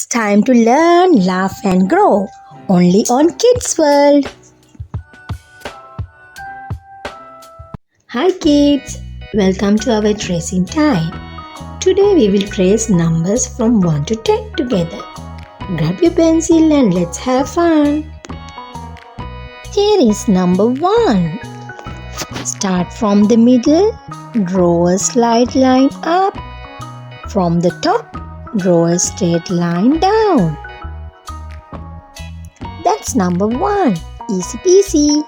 It's time to learn, laugh and grow. Only on Kids World. Hi kids, welcome to our tracing time. Today we will trace numbers from 1 to 10 together. Grab your pencil and let's have fun. Here is number 1. Start from the middle, draw a slight line up. From the top, draw a straight line down. That's number 1. Easy peasy.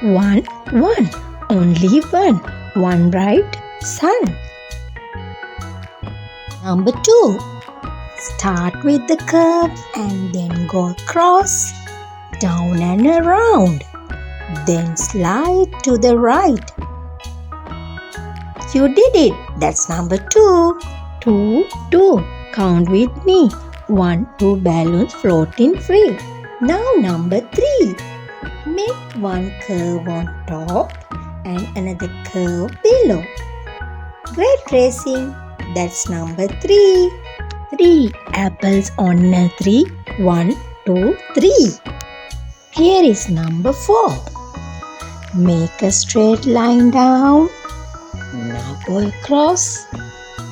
1, 1. Only one. One bright sun. Number 2. Start with the curve and then go across, down and around. Then slide to the right. You did it. That's number 2. 2, 2. Count with me. 1, 2 balloons floating free. Now number 3. Make one curve on top and another curve below. Great tracing. That's number 3. 3 apples on a tree. 1, 2, 3. Here is number 4. Make a straight line down. Now go across.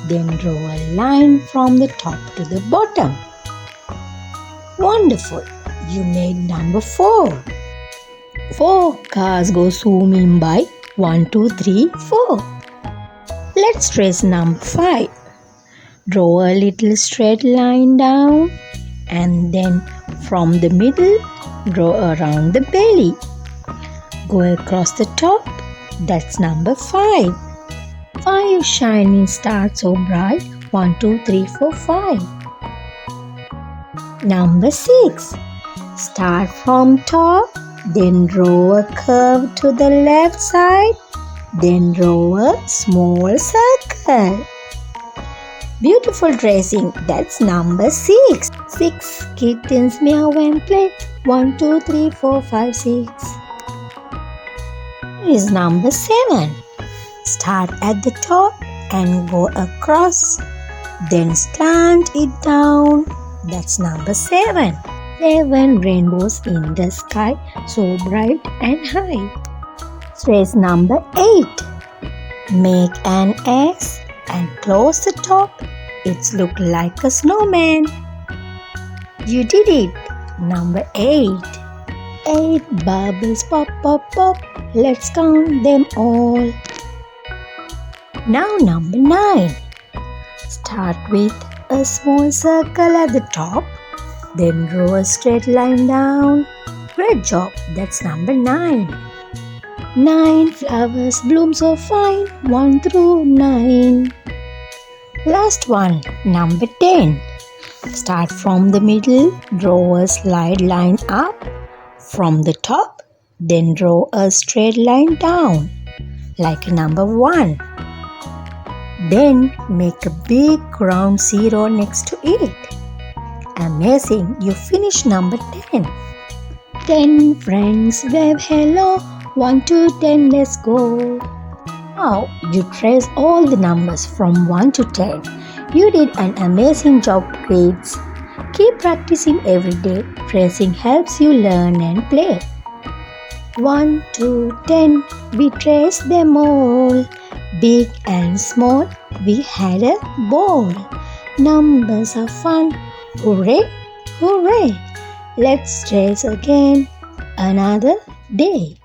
Then draw a line from the top to the bottom. Wonderful! You made number 4. 4 cars go zooming by. 1, 2, 3, 4. Let's trace number 5. Draw a little straight line down and then from the middle, draw around the belly. Go across the top. That's number 5. 5 shining stars so bright. 1, 2, 3, 4, 5. Number 6. Start from top, then draw a curve to the left side, then draw a small circle. Beautiful tracing. That's number 6. 6 kittens meow and play. 1, 2, 3, 4, 5, 6. Here is number 7. Start at the top and go across, then slant it down. That's number 7. 7 rainbows in the sky, so bright and high. Trace number 8. Make an X and close the top. It looks like a snowman. You did it. Number 8. 8 bubbles pop, pop, pop. Let's count them all. Now number 9. Start with a small circle at the top, then draw a straight line down. Great job. That's number 9. 9 flowers bloom so fine. 1 through 9. Last one. Number 10. Start from the middle, draw a slight line up. From the top, then draw a straight line down, like number 1. Then make a big round 0 next to it. Amazing! You finished number 10. 10 friends wave hello. 1 to 10, let's go. Now you trace all the numbers from 1 to 10. You did an amazing job, kids. Keep practicing every day. Tracing helps you learn and play. 1 to 10, we traced them all. Big and small, we had a ball. Numbers are fun. Hooray, hooray. Let's trace again another day.